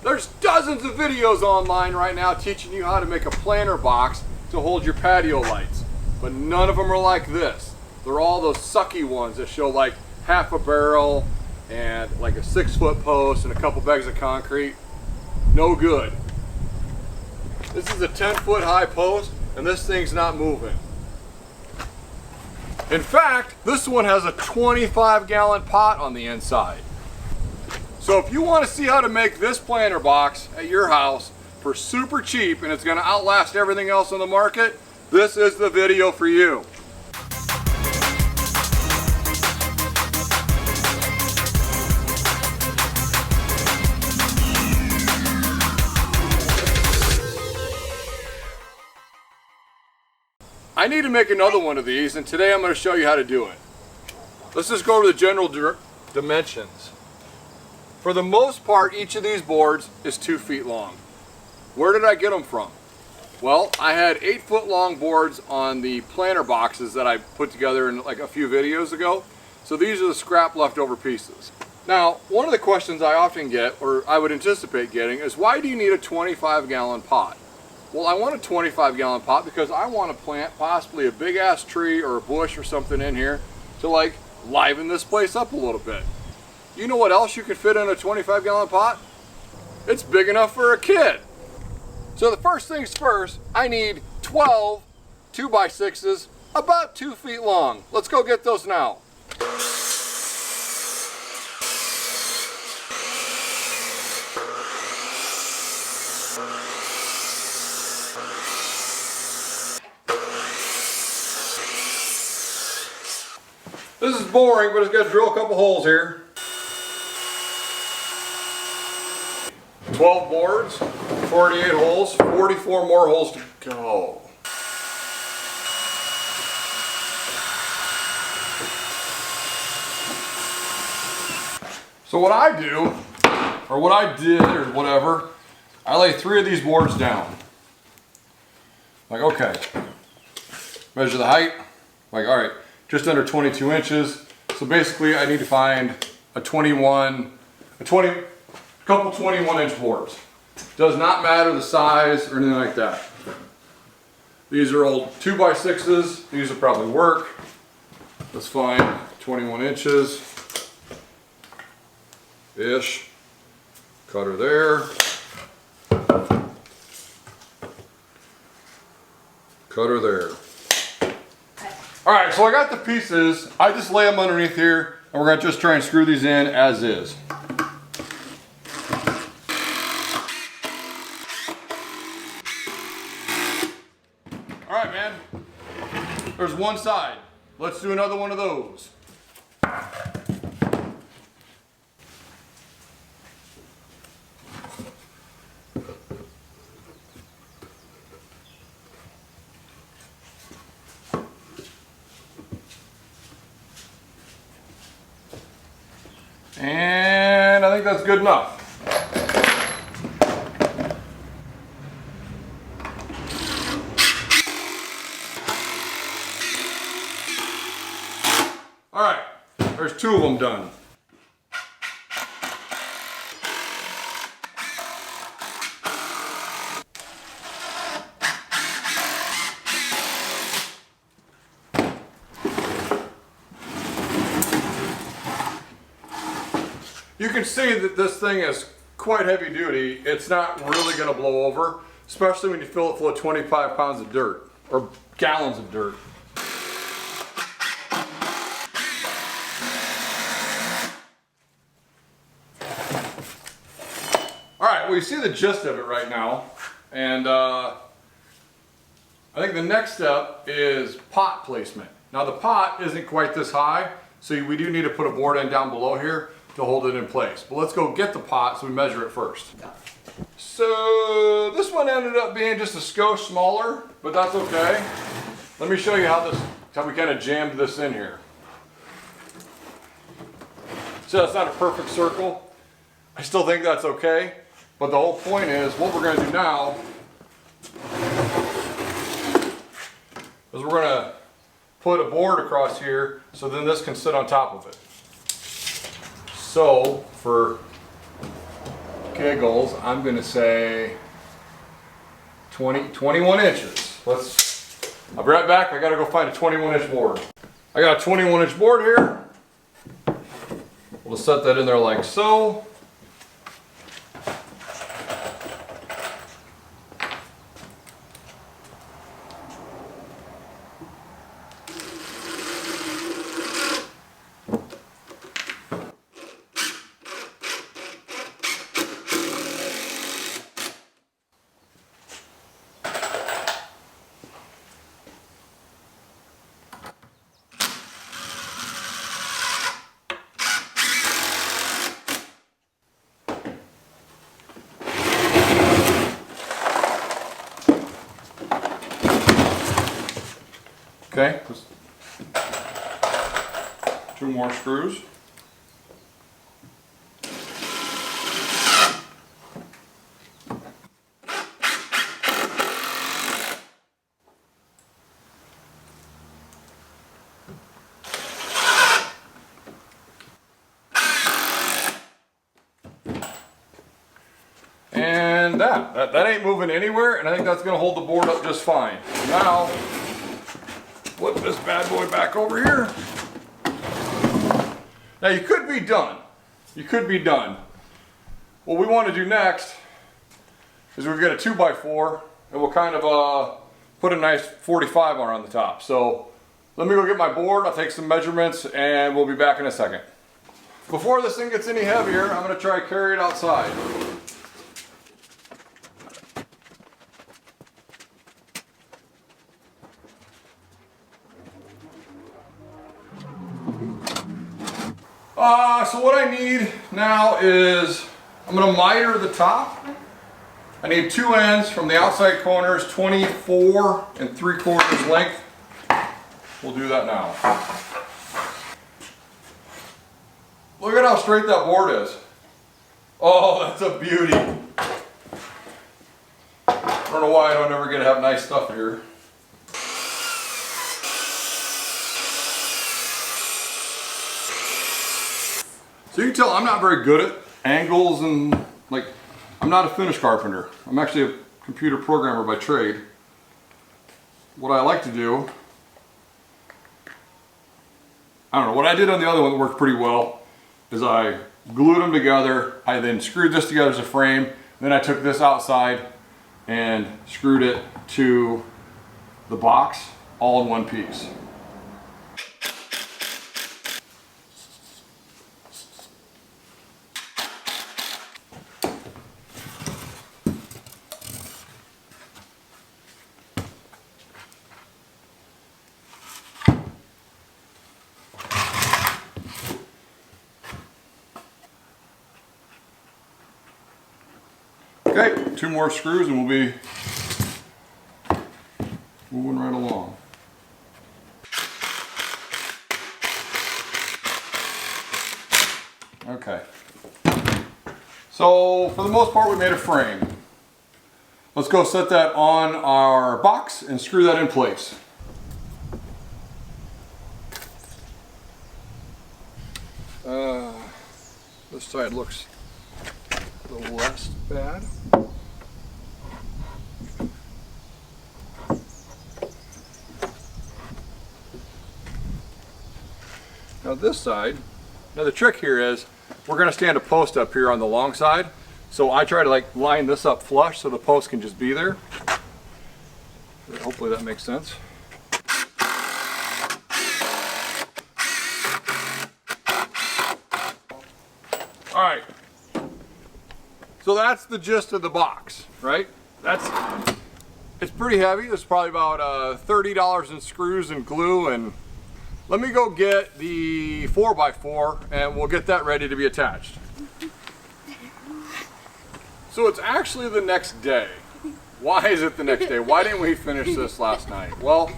There's dozens of videos online right now teaching you how to make a planter box to hold your patio lights, but none of them are like this. They're all those sucky ones that show like half a barrel and like a 6-foot post and a couple bags of concrete. No good. This is a 10-foot high post and this thing's not moving. In fact, this one has a 25-gallon pot on the inside. So if you want to see how to make this planter box at your house for super cheap and it's going to outlast everything else on the market, this is the video for you. I need to make another one of these, and today I'm going to show you how to do it. Let's just go over the general dimensions. For the most part, each of these boards is 2 feet long. Where did I get them from? Well, I had 8-foot long boards on the planter boxes that I put together in like a few videos ago. So these are the scrap leftover pieces. Now, one of the questions I often get, or I would anticipate getting, is why do you need a 25-gallon pot? Well, I want a 25-gallon pot because I want to plant possibly a big ass tree or a bush or something in here to like liven this place up a little bit. You know what else you could fit in a 25-gallon pot? It's big enough for a kid. So the first things first, I need 12 2x6s about 2 feet long. Let's go get those now. This is boring, but it's got to drill a couple holes here. 12 boards, 48 holes, 44 more holes to go. So what I do, or what I did, or whatever, I lay 3 of these boards down. Like, okay, measure the height, like, all right, just under 22 inches. So basically I need to find a couple 21-inch boards. Does not matter the size or anything like that. These are old 2x6s. These will probably work. Let's find 21 inches ish. Cut her there. Cut her there. Alright, so I got the pieces. I just lay them underneath here and we're going to just try and screw these in as is. Alright, man. There's one side. Let's do another one of those. And I think that's good enough. All right, there's 2 of them done. You can see that this thing is quite heavy duty. It's not really going to blow over, especially when you fill it full of 25 pounds of dirt, or gallons of dirt. Alright, well you see the gist of it right now, and I think the next step is pot placement. Now the pot isn't quite this high, so we do need to put a board end down below here to hold it in place. But let's go get the pot so we measure it first. So this one ended up being just a skosh smaller, but that's okay. Let me show you how we kind of jammed this in here. So that's not a perfect circle. I still think that's okay. But the whole point is, what we're going to do now is we're going to put a board across here so then this can sit on top of it. So for giggles, I'm going to say 21 inches. I'll be right back. I got to go find a 21-inch board. I got a 21-inch board here. We'll set that in there like so. Okay, just 2 more screws. And that ain't moving anywhere, and I think that's going to hold the board up just fine. Now, flip this bad boy back over here. Now you could be done. You could be done. What we want to do next is we'll get a 2x4 and we'll kind of put a nice 45 on the top. So let me go get my board, I'll take some measurements, and we'll be back in a second. Before this thing gets any heavier, I'm going to try to carry it outside. So what I need now is, I'm going to miter the top. I need 2 ends from the outside corners, 24 3/4 length. We'll do that now. Look at how straight that board is. Oh, that's a beauty. I don't know why I don't ever get to have nice stuff here. So you can tell I'm not very good at angles, and I'm not a finish carpenter. I'm actually a computer programmer by trade. What I like to do, I don't know, what I did on the other one that worked pretty well is I glued them together. I then screwed this together as a frame. Then I took this outside and screwed it to the box all in one piece. Okay, 2 more screws and we'll be moving right along. Okay, so for the most part we made a frame. Let's go set that on our box and screw that in place. This side looks a little less bad. Now this side, now the trick here is we're going to stand a post up here on the long side. So I try to line this up flush so the post can just be there. Hopefully that makes sense. All right. So that's the gist of the box, right? It's pretty heavy. It's probably about $30 in screws and glue, and let me go get the 4x4 and we'll get that ready to be attached. So it's actually the next day. Why is it the next day? Why didn't we finish this last night? Well,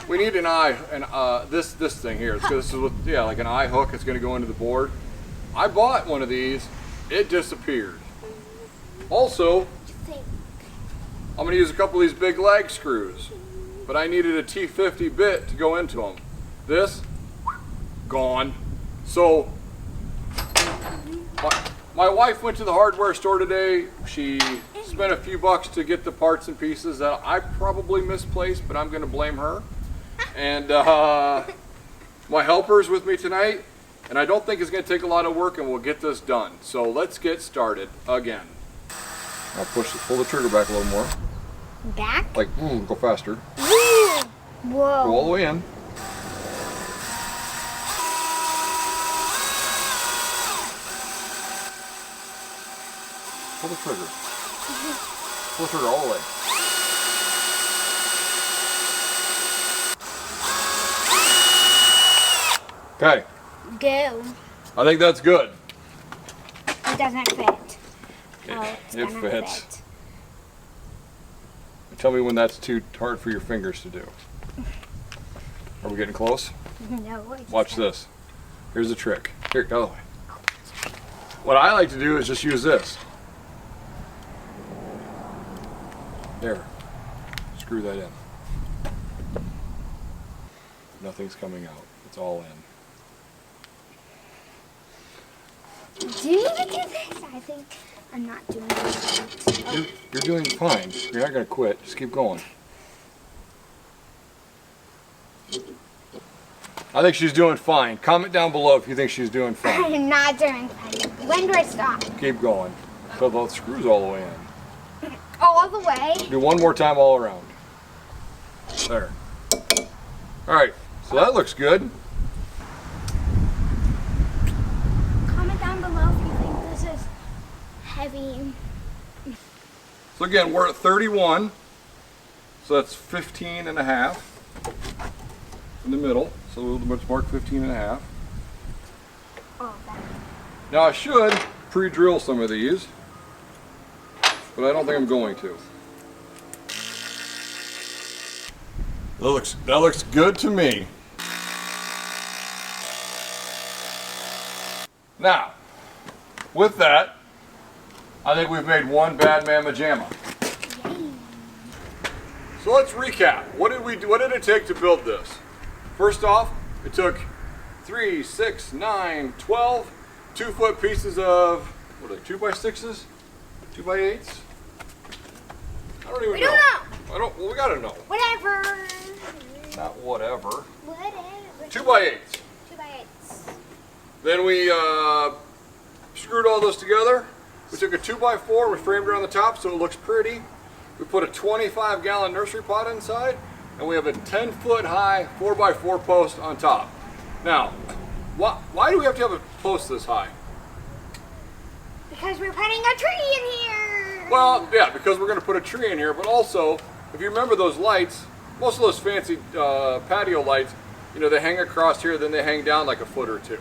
we need an eye, and this thing here. This is like an eye hook. It's going to go into the board. I bought one of these. It disappeared. Also, I'm going to use a couple of these big lag screws, but I needed a T50 bit to go into them. This, gone. So My wife went to the hardware store today. She spent a few bucks to get the parts and pieces that I probably misplaced, but I'm going to blame her. And my helper's with me tonight, and I don't think it's going to take a lot of work, and we'll get this done. So let's get started again. I'll pull the trigger back a little more. Back? Like, go faster. Whoa. Go all the way in. Pull the trigger. Pull the trigger all the way. Okay. Go. I think that's good. It doesn't fit. It fits. Fit. Tell me when that's too hard for your fingers to do. Are we getting close? No. Watch this. Here's the trick. Here, go the way. What I like to do is just use this. There. Screw that in. Nothing's coming out. It's all in. Do you need to do this? I think I'm not doing it. You're doing fine. You're not going to quit. Just keep going. I think she's doing fine. Comment down below if you think she's doing fine. I'm not doing fine. When do I stop? Keep going. Put those screws all the way in. All the way? Do one more time all around. There. Alright, so that looks good. Comment down below if you think this is heavy. So again, we're at 31. So that's 15 and a half in the middle. So let's mark 15 and a half. Oh, now I should pre-drill some of these, but I don't think I'm going to. That looks good to me. Now, with that, I think we've made one bad mamma jamma. So let's recap. What did it take to build this? First off, it took 3, 6, 9, 12 2-foot pieces of, what are they, 2x6s? 2x8s? I don't even know. I don't, well, we gotta know. Whatever. Not whatever. Whatever. 2x8s. 2x8s. Then we screwed all this together. We took a 2x4, we framed it on the top so it looks pretty. We put a 25-gallon nursery pot inside, and we have a 10-foot high 4x4 post on top. Now, why do we have to have a post this high? Because we're putting a tree in here. Well, yeah, because we're going to put a tree in here, but also, if you remember those lights, most of those fancy patio lights, you know, they hang across here, then they hang down like a foot or two.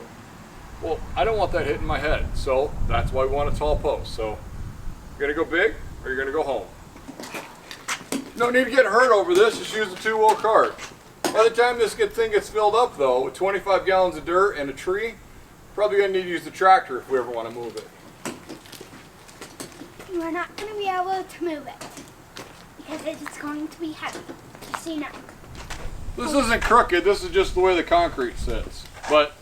Well, I don't want that hitting my head, so that's why we want a tall post. So, you're going to go big, or you're going to go home? No need to get hurt over this, just use a 2-wheel cart. By the time this thing gets filled up though, with 25 gallons of dirt and a tree, probably going to need to use the tractor if we ever want to move it. We're not going to be able to move it, because it's going to be heavy, just so you know. This isn't crooked, this is just the way the concrete sits. But,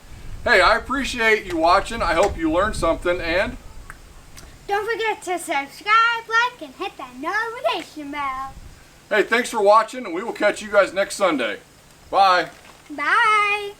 hey, I appreciate you watching, I hope you learned something, and don't forget to subscribe, like, and hit that notification bell. Hey, thanks for watching, and we will catch you guys next Sunday. Bye. Bye.